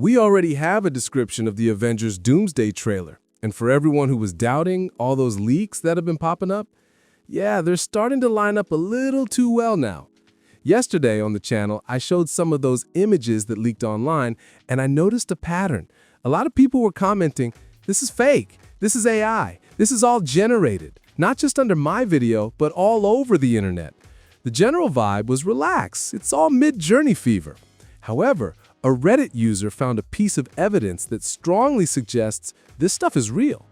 We already have a description of the Avengers Doomsday trailer. And for everyone who was doubting all those leaks that have been popping up, yeah, they're starting to line up a little too well now. Yesterday on the channel, I showed some of those images that leaked online, and I noticed a pattern. A lot of people were commenting, this is fake, this is AI, this is all generated, not just under my video, but all over the internet. The general vibe was relax, it's all mid-journey fever. However, a Reddit user found a piece of evidence that strongly suggests this stuff is real.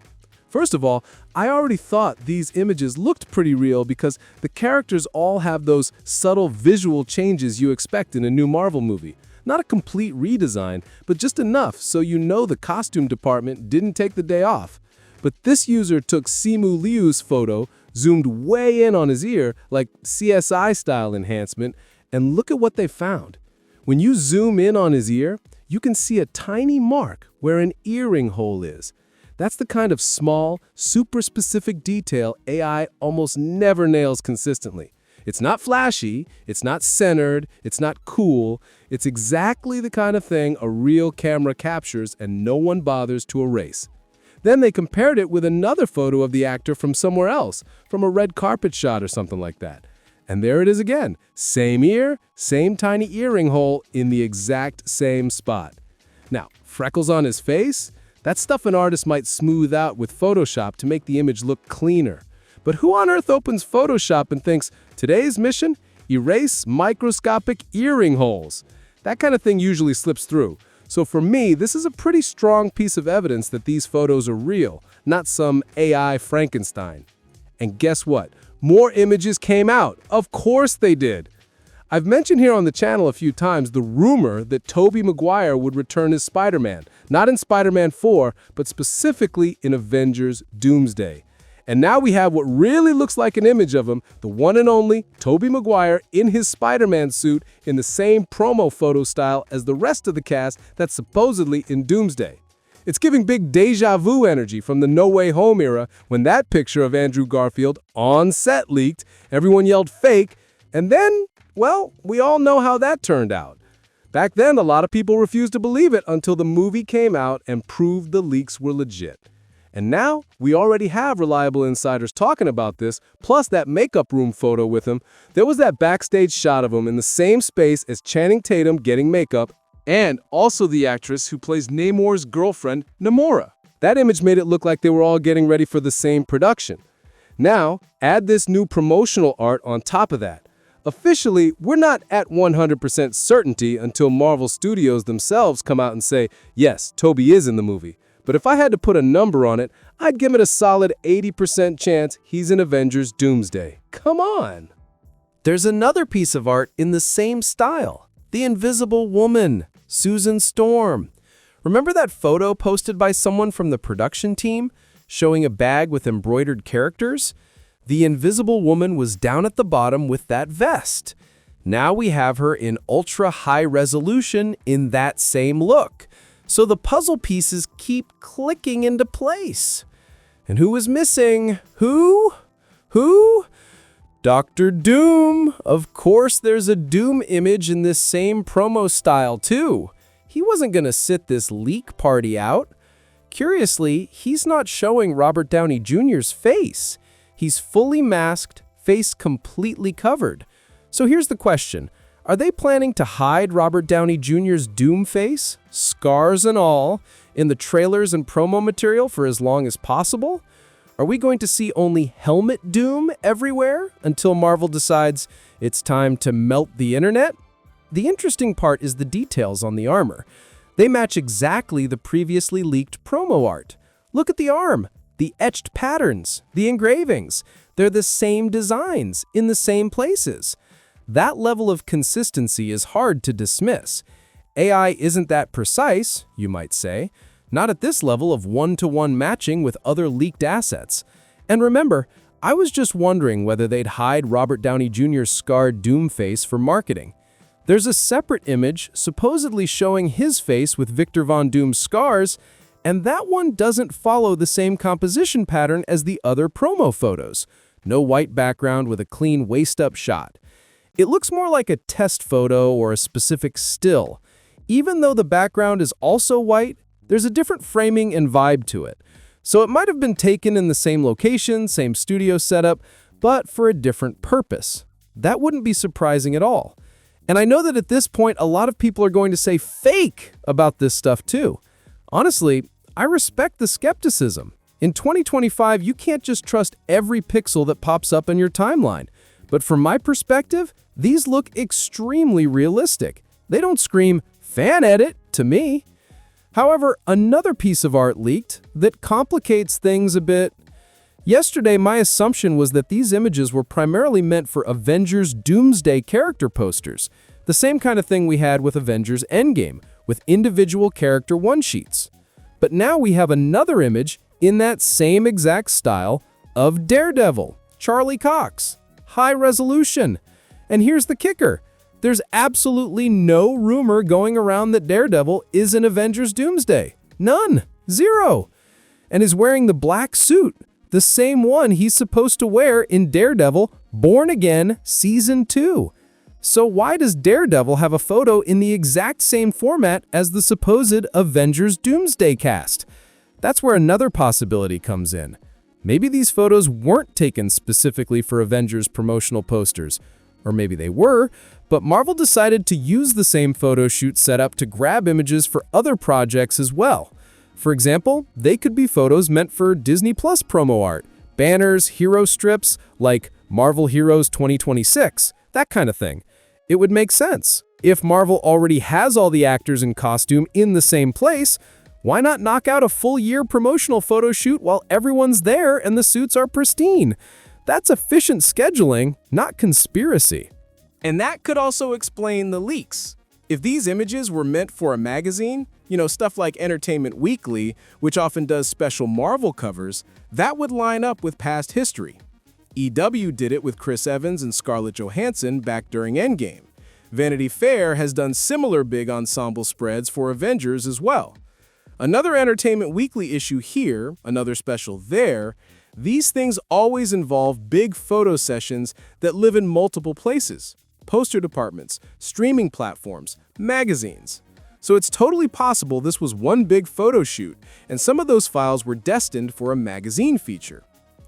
First of all, I already thought these images looked pretty real because the characters all have those subtle visual changes you expect in a new Marvel movie. Not a complete redesign, but just enough so you know the costume department didn't take the day off. But this user took Simu Liu's photo, zoomed way in on his ear, like CSI-style enhancement, and look at what they found. When you zoom in on his ear, you can see a tiny mark where an earring hole is. That's the kind of small, super specific detail AI almost never nails consistently. It's not flashy, it's not centered, it's not cool. It's exactly the kind of thing a real camera captures and no one bothers to erase. Then they compared it with another photo of the actor from somewhere else, from a red carpet shot or something like that. And there it is again, same ear, same tiny earring hole in the exact same spot. Now, freckles on his face? That's stuff an artist might smooth out with Photoshop to make the image look cleaner. But who on earth opens Photoshop and thinks, today's mission? Erase microscopic earring holes. That kind of thing usually slips through. So for me, this is a pretty strong piece of evidence that these photos are real, not some AI Frankenstein. And guess what? More images came out. Of course they did. I've mentioned here on the channel a few times the rumor that Tobey Maguire would return as Spider-Man, not in Spider-Man 4, but specifically in Avengers Doomsday. And now we have what really looks like an image of him, the one and only Tobey Maguire in his Spider-Man suit in the same promo photo style as the rest of the cast that's supposedly in Doomsday. It's giving big deja vu energy from the No Way Home era when that picture of Andrew Garfield on set leaked, everyone yelled fake, and then, well, we all know how that turned out. Back then, a lot of people refused to believe it until the movie came out and proved the leaks were legit. And now, we already have reliable insiders talking about this, plus that makeup room photo with him. There was that backstage shot of him in the same space as Channing Tatum getting makeup, and also the actress who plays Namor's girlfriend, Namora. That image made it look like they were all getting ready for the same production. Now, add this new promotional art on top of that. Officially, we're not at 100% certainty until Marvel Studios themselves come out and say, yes, Tobey is in the movie. But if I had to put a number on it, I'd give it a solid 80% chance he's in Avengers Doomsday. Come on! There's another piece of art in the same style. The Invisible Woman, Susan Storm. Remember that photo posted by someone from the production team showing a bag with embroidered characters? The Invisible Woman was down at the bottom with that vest. Now we have her in ultra high resolution in that same look. So the puzzle pieces keep clicking into place. And who is missing? Who? Dr. Doom. Of course there's a Doom image in this same promo style too. He wasn't gonna sit this leak party out. Curiously, he's not showing Robert Downey Jr.'s face. He's fully masked, face completely covered. So here's the question. Are they planning to hide Robert Downey Jr.'s Doom face, scars and all, in the trailers and promo material for as long as possible? Are we going to see only helmet Doom everywhere until Marvel decides it's time to melt the internet? The interesting part is the details on the armor. They match exactly the previously leaked promo art. Look at the arm, the etched patterns, the engravings. They're the same designs in the same places. That level of consistency is hard to dismiss. AI isn't that precise, you might say, not at this level of one-to-one matching with other leaked assets. And remember, I was just wondering whether they'd hide Robert Downey Jr.'s scarred Doom face for marketing. There's a separate image supposedly showing his face with Victor Von Doom's scars, and that one doesn't follow the same composition pattern as the other promo photos. No white background with a clean waist-up shot. It looks more like a test photo or a specific still. Even though the background is also white, there's a different framing and vibe to it. So it might have been taken in the same location, same studio setup, but for a different purpose. That wouldn't be surprising at all. And I know that at this point, a lot of people are going to say fake about this stuff too. Honestly, I respect the skepticism. In 2025, you can't just trust every pixel that pops up in your timeline. But from my perspective, these look extremely realistic. They don't scream, fan edit, to me. However, another piece of art leaked that complicates things a bit. Yesterday, my assumption was that these images were primarily meant for Avengers Doomsday character posters, the same kind of thing we had with Avengers Endgame, with individual character one-sheets. But now we have another image in that same exact style of Daredevil, Charlie Cox, high resolution. And here's the kicker. There's absolutely no rumor going around that Daredevil is in Avengers Doomsday. None. Zero. And is wearing the black suit, the same one he's supposed to wear in Daredevil Born Again Season 2. So why does Daredevil have a photo in the exact same format as the supposed Avengers Doomsday cast? That's where another possibility comes in. Maybe these photos weren't taken specifically for Avengers promotional posters. Or maybe they were, but Marvel decided to use the same photo shoot setup to grab images for other projects as well. For example, they could be photos meant for Disney Plus promo art, banners, hero strips, like Marvel Heroes 2026, that kind of thing. It would make sense. If Marvel already has all the actors in costume in the same place, why not knock out a full-year promotional photo shoot while everyone's there and the suits are pristine? That's efficient scheduling, not conspiracy. And that could also explain the leaks. If these images were meant for a magazine, stuff like Entertainment Weekly, which often does special Marvel covers, that would line up with past history. EW did it with Chris Evans and Scarlett Johansson back during Endgame. Vanity Fair has done similar big ensemble spreads for Avengers as well. Another Entertainment Weekly issue here, another special there. These things always involve big photo sessions that live in multiple places: poster departments, streaming platforms, magazines. So it's totally possible this was one big photo shoot, and some of those files were destined for a magazine feature.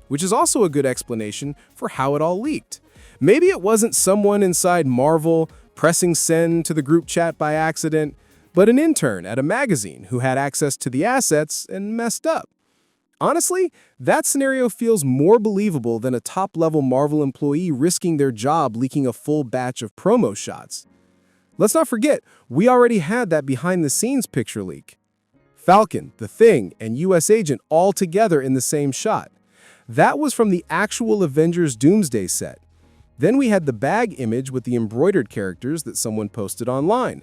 Which is also a good explanation for how it all leaked. Maybe it wasn't someone inside Marvel pressing send to the group chat by accident, but an intern at a magazine who had access to the assets and messed up. Honestly, that scenario feels more believable than a top-level Marvel employee risking their job leaking a full batch of promo shots. Let's not forget, we already had that behind-the-scenes picture leak. Falcon, The Thing, and US Agent all together in the same shot. That was from the actual Avengers Doomsday set. Then we had the bag image with the embroidered characters that someone posted online.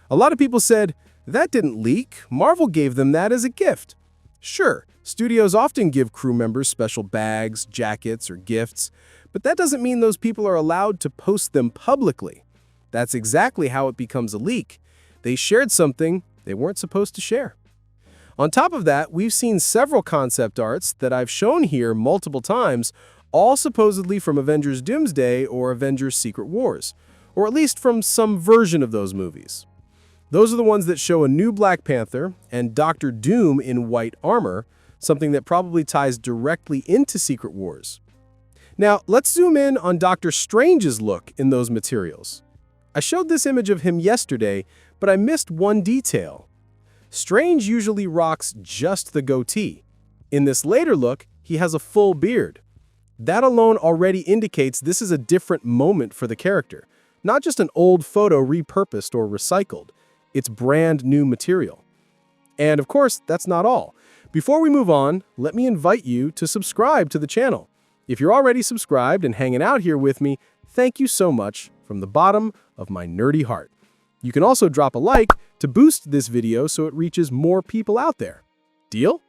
A lot of people said, that didn't leak, Marvel gave them that as a gift. Sure, studios often give crew members special bags, jackets, or gifts, but that doesn't mean those people are allowed to post them publicly. That's exactly how it becomes a leak. They shared something they weren't supposed to share. On top of that, we've seen several concept arts that I've shown here multiple times, all supposedly from Avengers Doomsday or Avengers Secret Wars, or at least from some version of those movies. Those are the ones that show a new Black Panther and Doctor Doom in white armor, something that probably ties directly into Secret Wars. Now, let's zoom in on Doctor Strange's look in those materials. I showed this image of him yesterday, but I missed one detail. Strange usually rocks just the goatee. In this later look, he has a full beard. That alone already indicates this is a different moment for the character, not just an old photo repurposed or recycled. It's brand new material. And of course, that's not all. Before we move on, let me invite you to subscribe to the channel. If you're already subscribed and hanging out here with me, thank you so much from the bottom of my nerdy heart. You can also drop a like to boost this video so it reaches more people out there. Deal?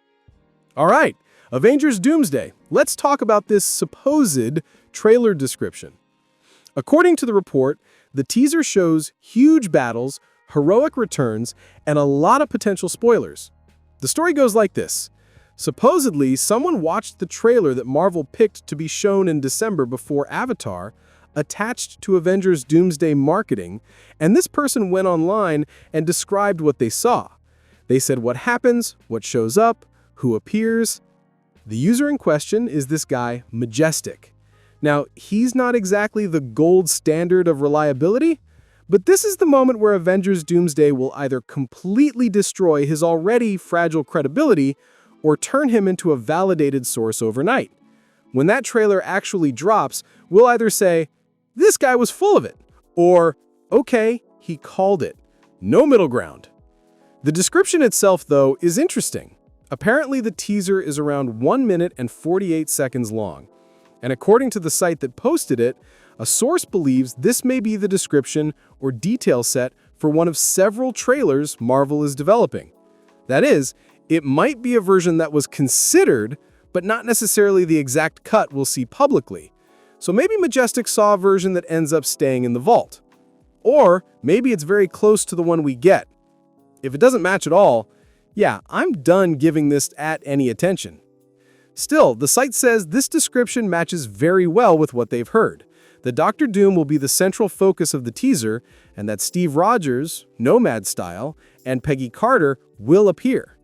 All right, Avengers Doomsday. Let's talk about this supposed trailer description. According to the report, the teaser shows huge battles, heroic returns, and a lot of potential spoilers. The story goes like this. Supposedly, someone watched the trailer that Marvel picked to be shown in December before Avatar, attached to Avengers Doomsday marketing, and this person went online and described what they saw. They said what happens, what shows up, who appears. The user in question is this guy, Majestic. Now, he's not exactly the gold standard of reliability, but this is the moment where Avengers Doomsday will either completely destroy his already fragile credibility or turn him into a validated source overnight. When that trailer actually drops, we'll either say, "This guy was full of it," or, "Okay, he called it." No middle ground. The description itself, though, is interesting. Apparently, the teaser is around 1 minute and 48 seconds long. And according to the site that posted it, a source believes this may be the description or detail set for one of several trailers Marvel is developing. That is, it might be a version that was considered, but not necessarily the exact cut we'll see publicly. So maybe Majestic saw a version that ends up staying in the vault. Or maybe it's very close to the one we get. If it doesn't match at all, yeah, I'm done giving this any attention. Still, the site says this description matches very well with what they've heard. That Dr. Doom will be the central focus of the teaser, and that Steve Rogers, Nomad style, and Peggy Carter will appear.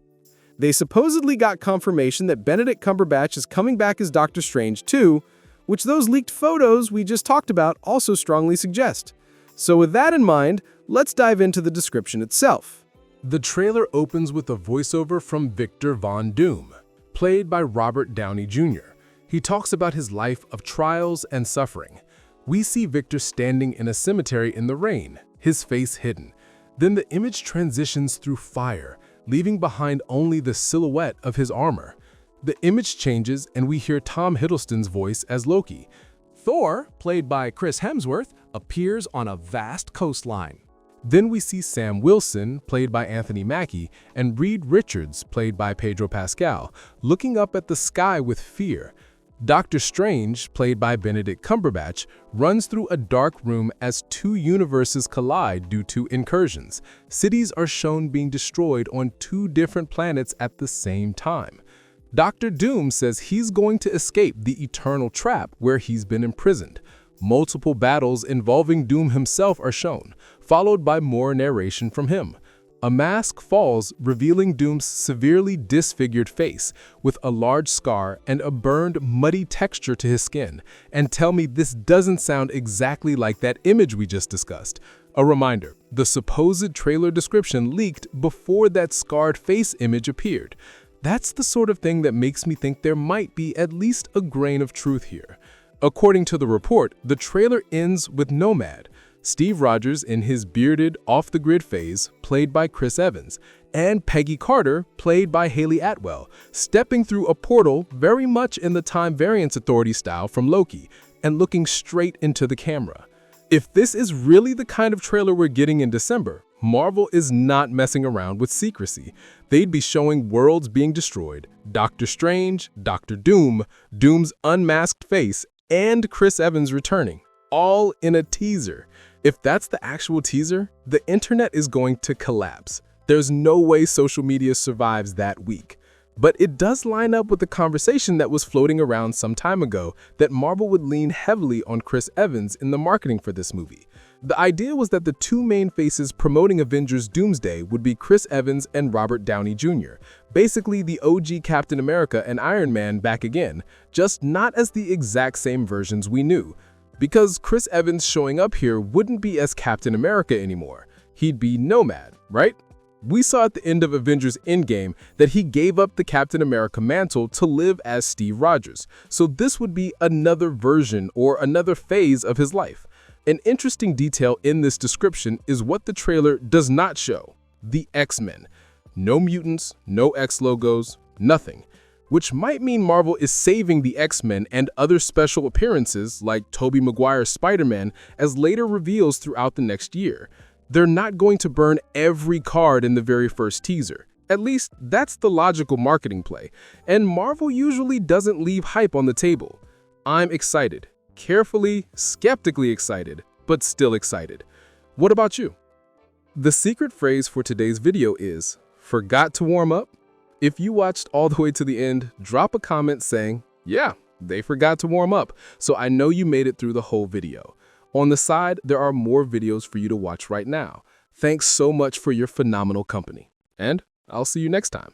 They supposedly got confirmation that Benedict Cumberbatch is coming back as Doctor Strange too, which those leaked photos we just talked about also strongly suggest. So with that in mind, let's dive into the description itself. The trailer opens with a voiceover from Victor Von Doom, played by Robert Downey Jr. He talks about his life of trials and suffering. We see Victor standing in a cemetery in the rain, his face hidden. Then the image transitions through fire, leaving behind only the silhouette of his armor. The image changes and we hear Tom Hiddleston's voice as Loki. Thor, played by Chris Hemsworth, appears on a vast coastline. Then we see Sam Wilson, played by Anthony Mackie, and Reed Richards, played by Pedro Pascal, looking up at the sky with fear. Doctor Strange, played by Benedict Cumberbatch, runs through a dark room as two universes collide due to incursions. Cities are shown being destroyed on two different planets at the same time. Dr. Doom says he's going to escape the eternal trap where he's been imprisoned. Multiple battles involving Doom himself are shown, followed by more narration from him. A mask falls, revealing Doom's severely disfigured face, with a large scar and a burned, muddy texture to his skin. And tell me this doesn't sound exactly like that image we just discussed. A reminder, the supposed trailer description leaked before that scarred face image appeared. That's the sort of thing that makes me think there might be at least a grain of truth here. According to the report, the trailer ends with Nomad, Steve Rogers in his bearded, off-the-grid phase, played by Chris Evans, and Peggy Carter, played by Haley Atwell, stepping through a portal very much in the Time Variance Authority style from Loki, and looking straight into the camera. If this is really the kind of trailer we're getting in December, Marvel is not messing around with secrecy. They'd be showing worlds being destroyed, Doctor Strange, Dr. Doom, Doom's unmasked face, and Chris Evans returning, all in a teaser. If that's the actual teaser, the internet is going to collapse. There's no way social media survives that week. But it does line up with the conversation that was floating around some time ago that Marvel would lean heavily on Chris Evans in the marketing for this movie. The idea was that the two main faces promoting Avengers Doomsday would be Chris Evans and Robert Downey Jr., basically the OG Captain America and Iron Man back again, just not as the exact same versions we knew. Because Chris Evans showing up here wouldn't be as Captain America anymore. He'd be Nomad, right? We saw at the end of Avengers Endgame that he gave up the Captain America mantle to live as Steve Rogers, so this would be another version or another phase of his life. An interesting detail in this description is what the trailer does not show: the X-Men. No mutants, no X logos, nothing. Which might mean Marvel is saving the X-Men and other special appearances like Tobey Maguire's Spider-Man as later reveals throughout the next year. They're not going to burn every card in the very first teaser. At least, that's the logical marketing play. And Marvel usually doesn't leave hype on the table. I'm excited. Carefully, skeptically excited, but still excited. What about you? The secret phrase for today's video is, forgot to warm up? If you watched all the way to the end, drop a comment saying, yeah, they forgot to warm up, so I know you made it through the whole video. On the side, there are more videos for you to watch right now. Thanks so much for your phenomenal company. And I'll see you next time.